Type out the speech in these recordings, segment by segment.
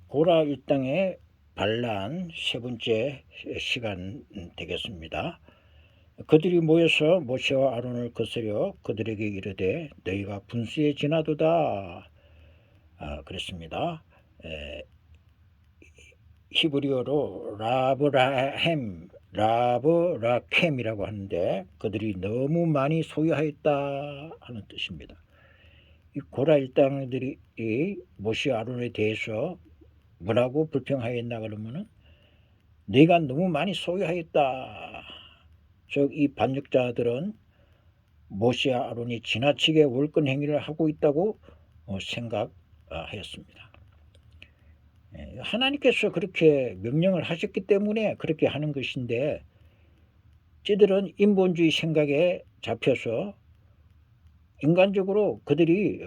고라 일당의 반란 세 번째 시간 되겠습니다. 그들이 모여서 모세와 아론을 거스려 그들에게 이르되 너희가 분수에 지나도다. 그랬습니다. 히브리어로 라브라켐이라고 하는데 그들이 너무 많이 소유하였다 하는 뜻입니다. 이 고라 일당들이 모세 아론에 대해서 뭐라고 불평하였나 그러면은 네가 너무 많이 소유하였다. 즉 이 반역자들은 모세와 아론이 지나치게 월권 행위를 하고 있다고 생각하였습니다. 하나님께서 그렇게 명령을 하셨기 때문에 그렇게 하는 것인데 쟤들은 인본주의 생각에 잡혀서 인간적으로 그들이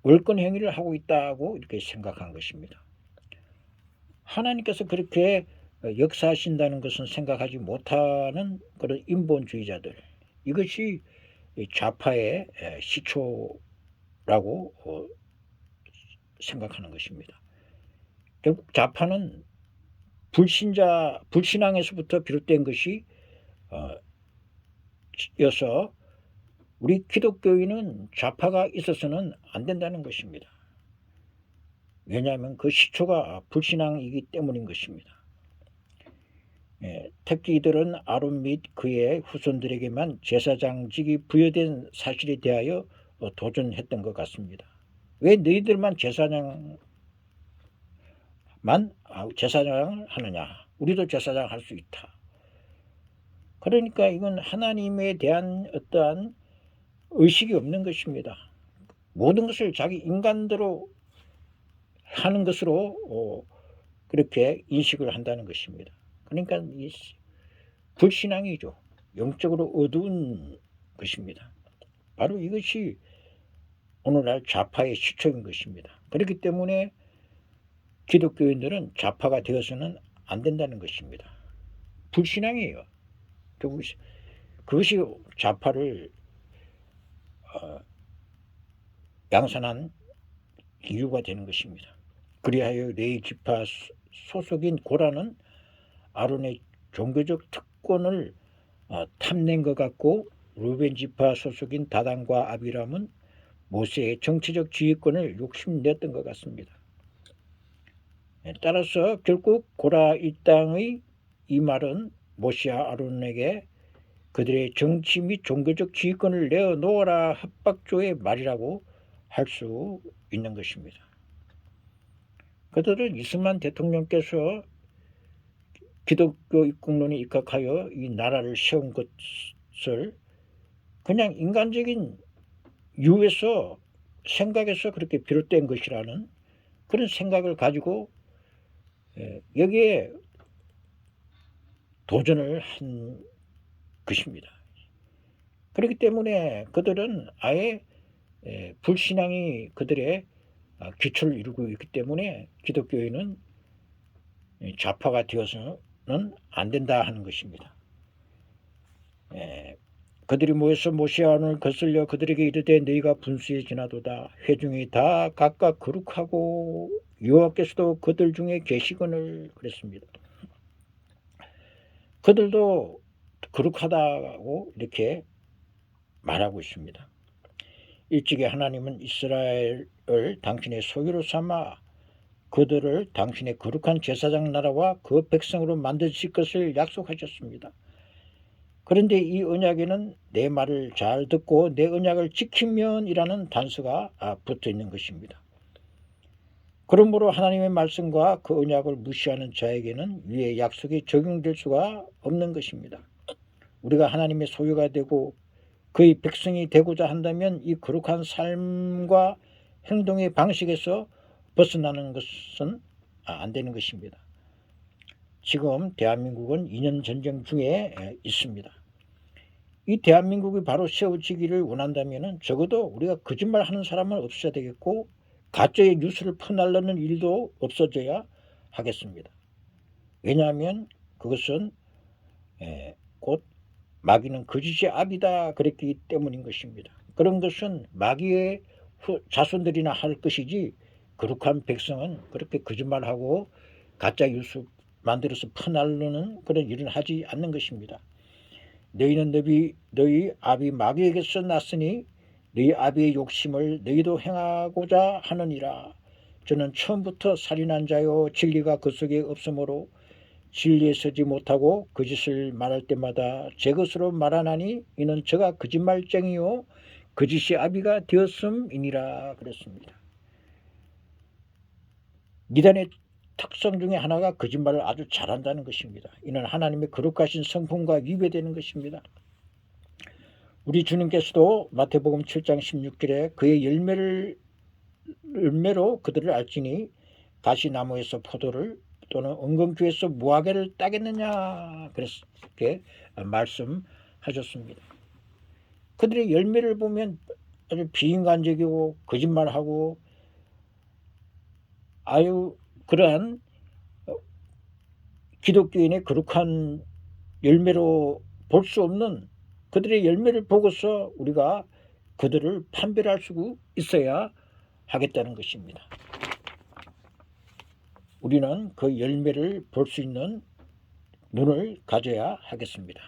월권 행위를 하고 있다고 이렇게 생각한 것입니다. 하나님께서 그렇게 역사하신다는 것은 생각하지 못하는 그런 인본주의자들, 이것이 좌파의 시초라고 생각하는 것입니다. 결국 좌파는 불신앙에서부터 비롯된 것이 여서 우리 기독교인은 좌파가 있어서는 안 된다는 것입니다. 왜냐하면 그 시초가 불신앙이기 때문인 것입니다. 특히 이들은 아론 및 그의 후손들에게만 제사장직이 부여된 사실에 대하여 도전했던 것 같습니다. 왜 너희들만 제사장을 하느냐? 우리도 제사장 할 수 있다. 그러니까 이건 하나님에 대한 어떠한 의식이 없는 것입니다. 모든 것을 자기 인간대로 하는 것으로 그렇게 인식을 한다는 것입니다. 그러니까 이 불신앙이죠. 영적으로 어두운 것입니다. 바로 이것이 오늘날 좌파의 시초인 것입니다. 그렇기 때문에 기독교인들은 좌파가 되어서는 안 된다는 것입니다. 불신앙이에요. 그것이 좌파를 양산한 이유가 되는 것입니다. 그리하여 레위 지파 소속인 고라는 아론의 종교적 특권을 탐낸 것 같고 루벤 지파 소속인 다단과 아비람은 모세의 정치적 지휘권을 욕심냈던 것 같습니다. 따라서 결국 고라 일당의 이 말은 모세와 아론에게 그들의 정치 및 종교적 지휘권을 내어놓아라 협박조의 말이라고 할 수 있는 것입니다. 그들은 이스만 대통령께서 기독교 입국론에 입각하여 이 나라를 세운 것을 그냥 인간적인 이유에서 생각에서 그렇게 비롯된 것이라는 그런 생각을 가지고 여기에 도전을 한 것입니다. 그렇기 때문에 그들은 아예 불신앙이 그들의 기초를 이루고 있기 때문에 기독교인은 좌파가 되어서는 안 된다 하는 것입니다. 그들이 모여서 모세와 아론을 거슬려 그들에게 이르되 너희가 분수에 지나도다. 회중이 다 각각 거룩하고 여호와께서도 그들 중에 계시거늘 그랬습니다. 그들도 거룩하다고 이렇게 말하고 있습니다. 일찍이 하나님은 이스라엘을 당신의 소유로 삼아 그들을 당신의 거룩한 제사장 나라와 그 백성으로 만드실 것을 약속하셨습니다. 그런데 이 언약에는 내 말을 잘 듣고 내 언약을 지키면이라는 단서가 붙어 있는 것입니다. 그러므로 하나님의 말씀과 그 언약을 무시하는 자에게는 위의 약속이 적용될 수가 없는 것입니다. 우리가 하나님의 소유가 되고 그의 백성이 되고자 한다면 이 거룩한 삶과 행동의 방식에서 벗어나는 것은 안 되는 것입니다. 지금 대한민국은 2년 전쟁 중에 있습니다. 이 대한민국이 바로 세워지기를 원한다면 적어도 우리가 거짓말하는 사람은 없어야 되겠고 가짜의 뉴스를 퍼날르는 일도 없어져야 하겠습니다. 왜냐하면 그것은 곧 마귀는 거짓의 압이다 그랬기 때문인 것입니다. 그런 것은 마귀의 자손들이나 할 것이지 거룩한 백성은 그렇게 거짓말하고 가짜 뉴스 만들어서 퍼날르는 그런 일은 하지 않는 것입니다. 너희는 너희 아비 마귀에게서 났으니 너희 아비의 욕심을 너희도 행하고자 하느니라. 저는 처음부터 살인한 자요 진리가 그 속에 없으므로 진리에 서지 못하고 거짓을 말할 때마다 제 것으로 말하나니 이는 저가 거짓말쟁이요 거짓의 아비가 되었음이니라 그랬습니다. 미단의 특성 중에 하나가 거짓말을 아주 잘한다는 것입니다. 이는 하나님의 거룩하신 성품과 위배되는 것입니다. 우리 주님께서도 마태복음 7장 16절에 그의 열매로 그들을 알지니 가시나무에서 포도를 또는 은근귀에서 무화과를 따겠느냐 그렇게 말씀하셨습니다. 그들의 열매를 보면 아주 비인간적이고 거짓말하고 아유 그러한 기독교인의 거룩한 열매로 볼 수 없는 그들의 열매를 보고서 우리가 그들을 판별할 수 있어야 하겠다는 것입니다. 우리는 그 열매를 볼 수 있는 눈을 가져야 하겠습니다.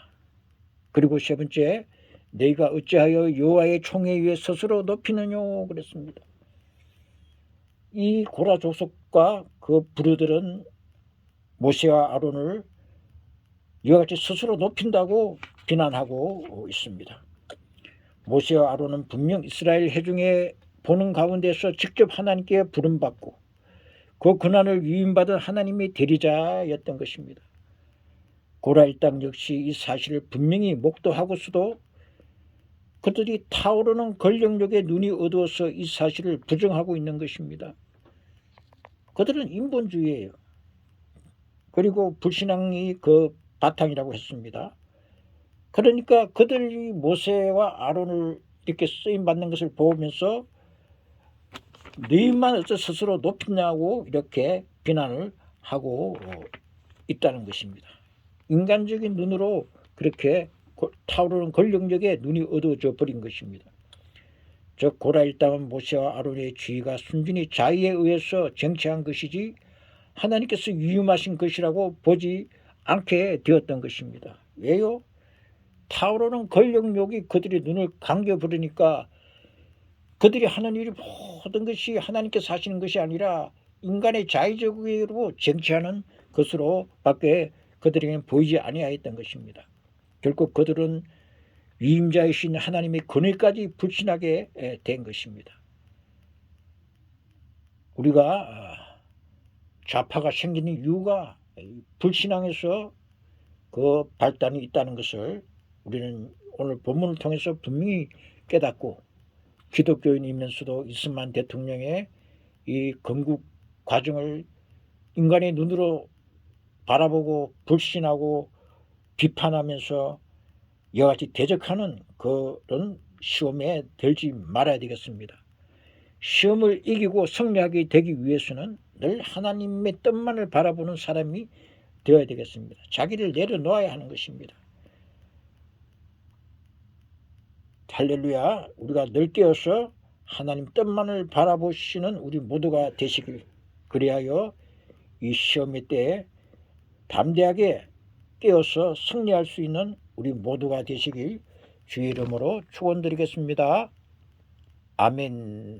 그리고 세 번째, 너희가 어찌하여 여호와의 총회 위에 스스로 높이느냐 그랬습니다. 이 고라 족속과 그 부류들은 모세와 아론을 이와 같이 스스로 높인다고 비난하고 있습니다. 모세와 아론은 분명 이스라엘 회중의 보는 가운데서 직접 하나님께 부름받고 그 고난을 위임받은 하나님의 대리자였던 것입니다. 고라 일당 역시 이 사실을 분명히 목도하고서도 그들이 타오르는 권력력에 눈이 어두워서 이 사실을 부정하고 있는 것입니다. 그들은 인본주의예요. 그리고 불신앙이 그 바탕이라고 했습니다. 그러니까 그들이 모세와 아론을 이렇게 쓰임받는 것을 보면서 너희만 어째 스스로 높이냐고 이렇게 비난을 하고 있다는 것입니다. 인간적인 눈으로 그렇게 타오르는 권력력에 눈이 어두워져 버린 것입니다. 즉 고라 일당은 모세와 아론의 지위가 순전히 자의에 의해서 정치한 것이지 하나님께서 위임하신 것이라고 보지 않게 되었던 것입니다. 왜요? 타오르는 권력력이 그들의 눈을 감겨버리니까 그들이 하는 일이 모든 것이 하나님께서 하시는 것이 아니라 인간의 자의적으로 정치하는 것으로 밖에 그들에게는 보이지 아니하였던 것입니다. 결국 그들은 위임자이신 하나님의 권위까지 불신하게 된 것입니다. 우리가 좌파가 생기는 이유가 불신앙에서 그 발단이 있다는 것을 우리는 오늘 본문을 통해서 분명히 깨닫고 기독교인이면서도 이승만 대통령의 이 건국 과정을 인간의 눈으로 바라보고 불신하고 비판하면서 이와 같이 대적하는 그런 시험에 들지 말아야 되겠습니다. 시험을 이기고 승리하게 되기 위해서는 늘 하나님의 뜻만을 바라보는 사람이 되어야 되겠습니다. 자기를 내려놓아야 하는 것입니다. 할렐루야. 우리가 늘 깨어서 하나님 뜻만을 바라보시는 우리 모두가 되시길 그리하여 이 시험의 때에 담대하게 깨어서 승리할 수 있는 우리 모두가 되시길 주의 이름으로 축원드리겠습니다. 아멘.